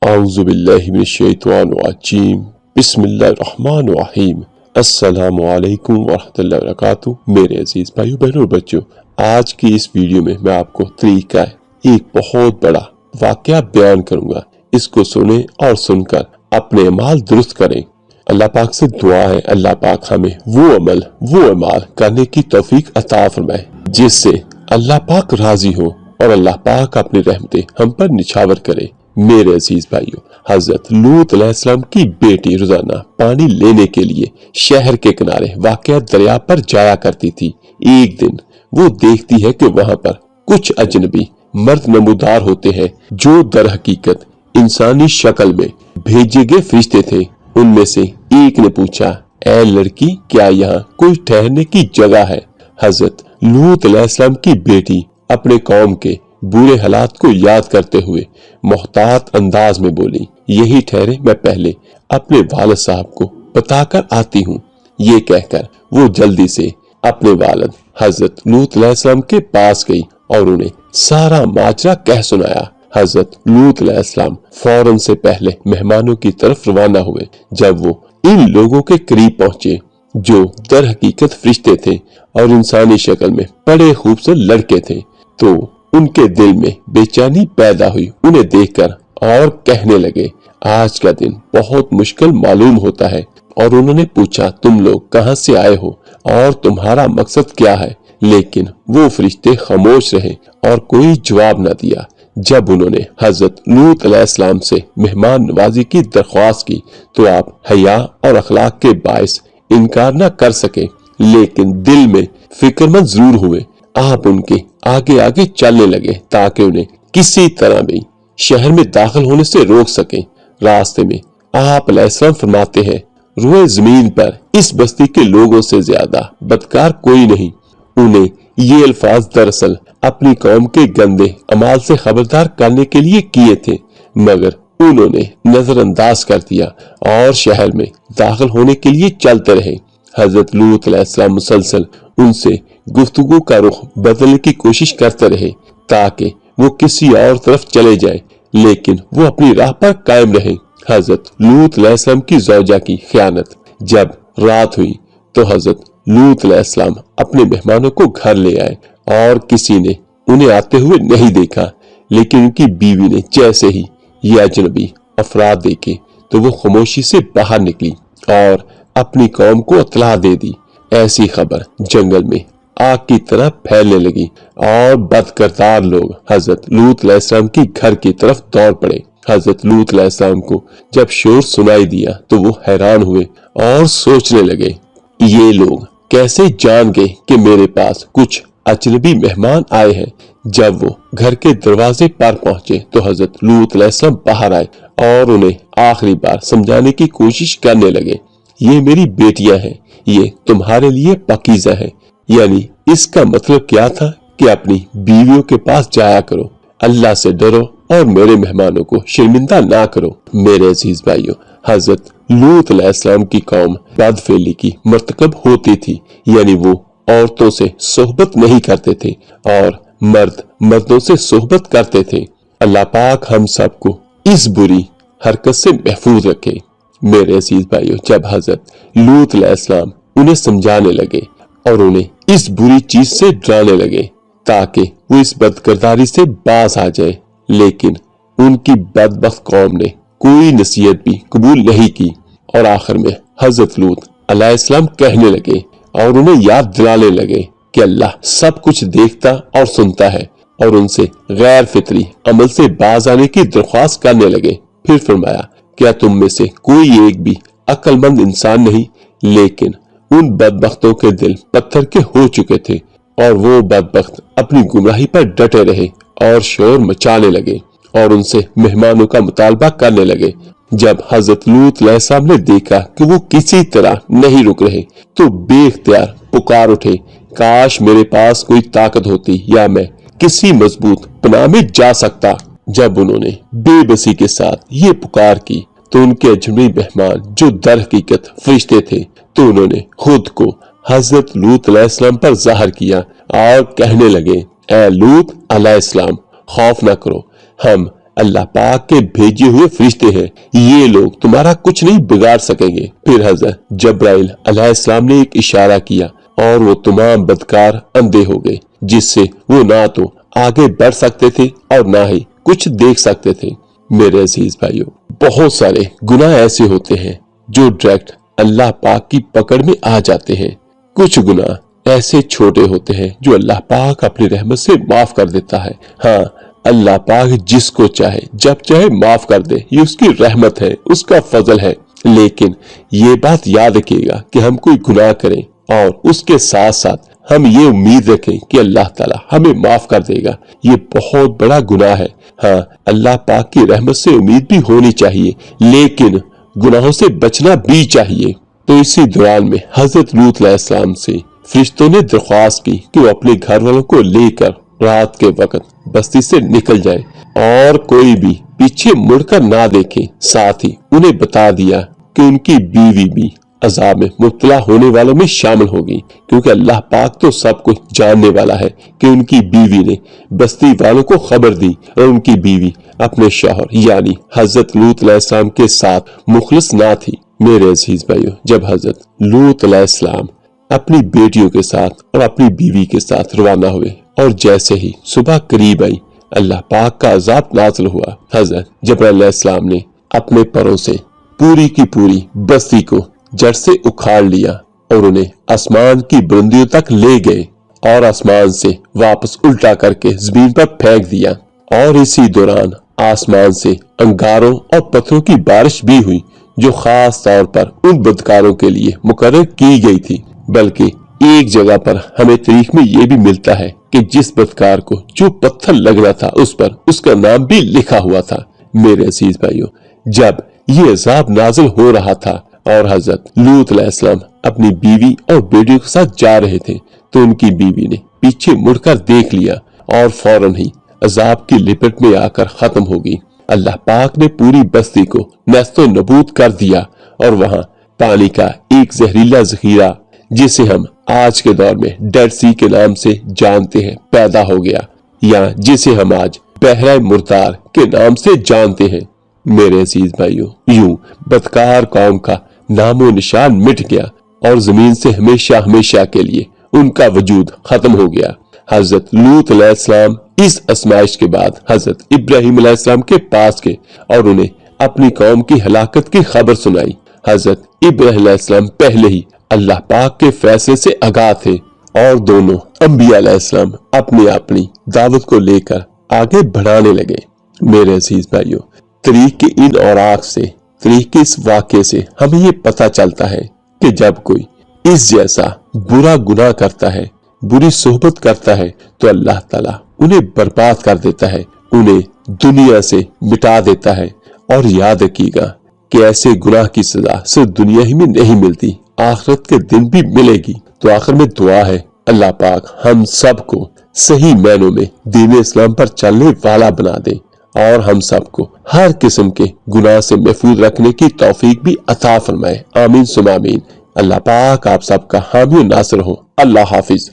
औज़ुबिल्लाहिमिनश्शैतानिर्रजीम बिस्मिल्लाहिर्रहमानिर्रहीम अस्सलामु अलैकुम वरहमतुल्लाहि वबरकातुहू। मेरे अजीज भाइयों बहनों और बच्चों, आज की इस वीडियो में मैं आपको तरीका एक बहुत बड़ा वाकया बयान करूंगा। इसको सुने और सुनकर अपने अमाल दुरुस्त करें। अल्लाह पाक से दुआ है, अल्लाह पाक हमें वो अमाल करने की तौफीक अता फरमाए जिससे अल्लाह पाक राजी हो और अल्लाह पाक अपनी रहमतें हम पर निछावर करे। मेरे अजीज भाइयों, हजरत लूत अलैहिस्सलाम की बेटी रोजाना पानी लेने के लिए शहर के किनारे वाक़या दरिया पर जाया करती थी। एक दिन वो देखती है कि वहां पर कुछ अजनबी मर्द नमूदार होते हैं जो दर हकीकत इंसानी शक्ल में भेजे गए फरिश्ते थे। उनमें से एक ने पूछा, ऐ लड़की, क्या यहाँ कोई ठहरने की जगह है? हजरत लूत अलैहिस्सलाम की बेटी अपने कौम के बुरे हालात को याद करते हुए मोहतात अंदाज में बोली, यही ठहरे, मैं पहले अपने वालिद साहब को बताकर आती हूँ। ये कहकर वो जल्दी से अपने वालिद हजरत लूत अलैहिस्सलाम के पास गई और उन्हें सारा माजरा कह सुनाया। हजरत लूत अलैहिस्सलाम फौरन से पहले मेहमानों की तरफ रवाना हुए। जब वो इन लोगों के करीब पहुंचे जो दर हकीकत फरिश्ते थे और इंसानी शक्ल में बड़े खूबसूरत लड़के थे, तो उनके दिल में बेचैनी पैदा हुई उन्हें देखकर और कहने लगे, आज का दिन बहुत मुश्किल मालूम होता है। और उन्होंने पूछा, तुम लोग कहां से आए हो और तुम्हारा मकसद क्या है? लेकिन वो फरिश्ते खामोश रहे और कोई जवाब न दिया। जब उन्होंने हजरत लूत अलैहिस्सलाम से मेहमान नवाजी की दरख्वास्त की तो आप हया और अखलाक के बायस इनकार न कर सके, लेकिन दिल में फिक्रमंद जरूर हुए। आप उनके आगे आगे चलने लगे ताकि उन्हें किसी तरह भी शहर में दाखिल होने से रोक सके। रास्ते में आप अलैहिस्सलाम फरमाते हैं, रोए जमीन पर इस बस्ती के लोगों से ज्यादा बदकार कोई नहीं। उन्हें ये अल्फाज दरअसल अपनी कौम के गंदे अमाल से खबरदार करने के लिए किए थे, मगर उन्होंने नजरअंदाज कर दिया और शहर में दाखिल होने के लिए चलते रहे। हजरत लूत अलैहिस्सलाम मुसलसल उनसे गुफ्तगू का रुख बदलने की कोशिश करते रहे ताकि वो किसी और तरफ चले जाए, लेकिन वो अपनी राह पर कायम रहे। हजरत लूत अलैहिस्सलाम की ज़ौजा की खयानत। जब रात हुई तो हजरत लूत अलैहिस्सलाम अपने मेहमानों को घर ले आए और किसी ने उन्हें आते हुए नहीं देखा, लेकिन उनकी बीवी ने जैसे ही ये अजनबी अफराद देखे तो वो खामोशी से बाहर निकली और अपनी कौम को इत्तला दे दी। ऐसी खबर जंगल में आग की तरह फैलने लगी और बदकिरदार लोग हजरत लूत अलैहिस्सलाम की घर की तरफ दौड़ पड़े। हजरत लूत अलैहिस्सलाम को जब शोर सुनाई दिया तो वो हैरान हुए और सोचने लगे, ये लोग कैसे जान गए कि मेरे पास कुछ अजनबी मेहमान आए हैं। जब वो घर के दरवाजे पर पहुंचे तो हजरत लूत अलैहिस्सलाम बाहर आए और उन्हें आखिरी बार समझाने की कोशिश करने लगे, ये मेरी बेटियां हैं, ये तुम्हारे लिए पाकीज़ा है। यानी इसका मतलब क्या था कि अपनी बीवियों के पास जाया करो, अल्लाह से डरो और मेरे मेहमानों को शर्मिंदा ना करो। मेरे अजीज भाइयों, हजरत लूत अलैहिस्सलाम की कौम बदफेली की मर्तकब होती थी, यानी वो औरतों से सोहबत नहीं करते थे और मर्द मर्दों से सोहबत करते थे। अल्लाह पाक हम सबको इस बुरी हरकत से महफूज रखे। मेरे अजीज भाइयों, जब हजरत लूत अलैहिस्सलाम उन्हें समझाने लगे और उन्हें इस बुरी चीज से डराने लगे ताकि वो इस बदकिरदारी से बाज आ जाए, लेकिन उनकी बदबख्त कौम ने कोई नसीहत भी कबूल नहीं की और आखिर में हजरत लूत अलैहिस्सलाम कहने लगे और उन्हें याद दिलाने लगे कि अल्लाह सब कुछ देखता और सुनता है और उनसे गैर फितरी अमल से बाज आने की दरख्वास्त करने लगे। फिर फरमाया, क्या तुम में से कोई एक भी अक्लमंद इंसान नहीं? लेकिन उन बदबख्तों के दिल पत्थर के हो चुके थे और वो बदबख्त अपनी गुमराही पर डटे रहे और शोर मचाने लगे और उनसे मेहमानों का मुतालबा करने लगे। जब हजरत लूत अलैहिस्सलाम ने देखा कि वो किसी तरह नहीं रुक रहे तो बेख्तियार पुकार उठे, काश मेरे पास कोई ताकत होती या मैं किसी मजबूत पनाह में जा सकता। जब उन्होंने बेबसी के साथ ये पुकार की तो उनके अजनबी मेहमान जो दर हकीकत फरिश्ते थे, तो उन्होंने खुद को हजरत लूत अलैहिस्सलाम पर जाहिर किया और कहने लगे, ऐ लूत अलैहिस्सलाम, खौफ न करो, हम اللہ پاک کے بھیجے ہوئے فرشتے ہیں، یہ لوگ تمہارا کچھ نہیں بگاڑ سکیں گے۔ پھر حضرت جبرائیل علیہ السلام نے ایک اشارہ کیا اور وہ تمام بدکار اندھے ہو گئے، جس سے وہ نہ تو آگے بڑھ سکتے تھے اور نہ ہی کچھ دیکھ سکتے تھے۔ میرے عزیز بھائیوں، بہت سارے گناہ ایسے ہوتے ہیں جو ڈائریکٹ اللہ پاک کی پکڑ میں آ جاتے ہیں۔ کچھ گناہ ایسے چھوٹے ہوتے ہیں جو اللہ پاک اپنی رحمت سے معاف کر دیتا ہے۔ ہاں، اللہ پاک جس کو چاہے جب چاہے معاف کر دے، یہ اس کی رحمت ہے، اس کا فضل ہے۔ لیکن یہ بات یاد رکھیے گا کہ ہم کوئی گناہ کریں اور اس کے ساتھ ساتھ ہم یہ امید رکھیں کہ اللہ تعالیٰ ہمیں معاف کر دے گا، یہ بہت بڑا گناہ ہے۔ ہاں، اللہ پاک کی رحمت سے امید بھی ہونی چاہیے، لیکن گناہوں سے بچنا بھی چاہیے۔ تو اسی دوران میں حضرت لوط علیہ السلام سے فرشتوں نے درخواست کی کہ وہ اپنے گھر والوں کو لے کر رات کے وقت بستی سے نکل جائے اور کوئی بھی پیچھے مڑ کر نہ دیکھے۔ ساتھ ہی انہیں بتا دیا کہ ان کی بیوی بھی عذاب میں مبتلا ہونے والوں میں شامل ہوگی، کیونکہ اللہ پاک تو سب کچھ جاننے والا ہے کہ ان کی بیوی نے بستی والوں کو خبر دی اور ان کی بیوی اپنے شوہر یعنی حضرت لوط علیہ السلام کے ساتھ مخلص نہ تھی۔ میرے عزیز بھائیو، جب حضرت لوط علیہ السلام اپنی بیٹیوں کے ساتھ اور اپنی بیوی کے ساتھ روانہ ہوئے اور جیسے ہی صبح قریب آئی، اللہ پاک کا عذاب نازل ہوا۔ حضرت جبرائیل علیہ السلام نے اپنے پروں سے پوری کی پوری بستی کو جڑ سے اکھاڑ لیا اور انہیں آسمان کی بلندیوں تک لے گئے اور آسمان سے واپس الٹا کر کے زمین پر پھینک دیا۔ اور اسی دوران آسمان سے انگاروں اور پتھروں کی بارش بھی ہوئی، جو خاص طور پر ان بدکاروں کے لیے مقرر کی گئی تھی۔ بلکہ ایک جگہ پر ہمیں تاریخ میں یہ بھی ملتا ہے کہ جس بدکار کو جو پتھر لگنا تھا اس پر اس کا نام بھی لکھا ہوا تھا۔ میرے عزیز بھائیوں، جب یہ عذاب نازل ہو رہا تھا اور حضرت لوط علیہ السلام اپنی بیوی اور بیٹیوں کے ساتھ جا رہے تھے، تو ان کی بیوی نے پیچھے مڑ کر دیکھ لیا اور فوراً ہی عذاب کی لپٹ میں آ کر ختم ہو گئی۔ اللہ پاک نے پوری بستی کو نیست و نابود کر دیا اور وہاں پانی کا ایک زہریلا ذخیرہ، جسے ہم آج کے دور میں ڈیڈ سی کے نام سے جانتے ہیں، پیدا ہو گیا، یا جسے ہم آج بحیرہ مردار کے نام سے جانتے ہیں۔ میرے عزیز بھائیوں، یوں بدکار قوم کا نام و نشان مٹ گیا اور زمین سے ہمیشہ ہمیشہ کے لیے ان کا وجود ختم ہو گیا۔ حضرت لوط علیہ السلام اس آزمائش کے بعد حضرت ابراہیم علیہ السلام کے پاس گئے اور انہیں اپنی قوم کی ہلاکت کی خبر سنائی۔ حضرت ابراہیم علیہ السلام پہلے ہی اللہ پاک کے فیصلے سے آگاہ تھے اور دونوں انبیاء علیہ السلام اپنی دعوت کو لے کر آگے بڑھانے لگے۔ میرے عزیز بھائیوں، تاریخ کے ان اوراق سے، تاریخ کے اس واقعے سے ہمیں یہ پتہ چلتا ہے کہ جب کوئی اس جیسا برا گناہ کرتا ہے، بری صحبت کرتا ہے، تو اللہ تعالیٰ انہیں برباد کر دیتا ہے، انہیں دنیا سے مٹا دیتا ہے۔ اور یاد رکھیے گا کہ ایسے گناہ کی سزا صرف دنیا ہی میں نہیں ملتی، آخرت کے دن بھی ملے گی۔ تو آخر میں دعا ہے، اللہ پاک ہم سب کو صحیح معنوں میں دین اسلام پر چلنے والا بنا دے اور ہم سب کو ہر قسم کے گناہ سے محفوظ رکھنے کی توفیق بھی عطا فرمائے۔ آمین ثم آمین۔ اللہ پاک آپ سب کا حامی و ناصر ہو۔ اللہ حافظ۔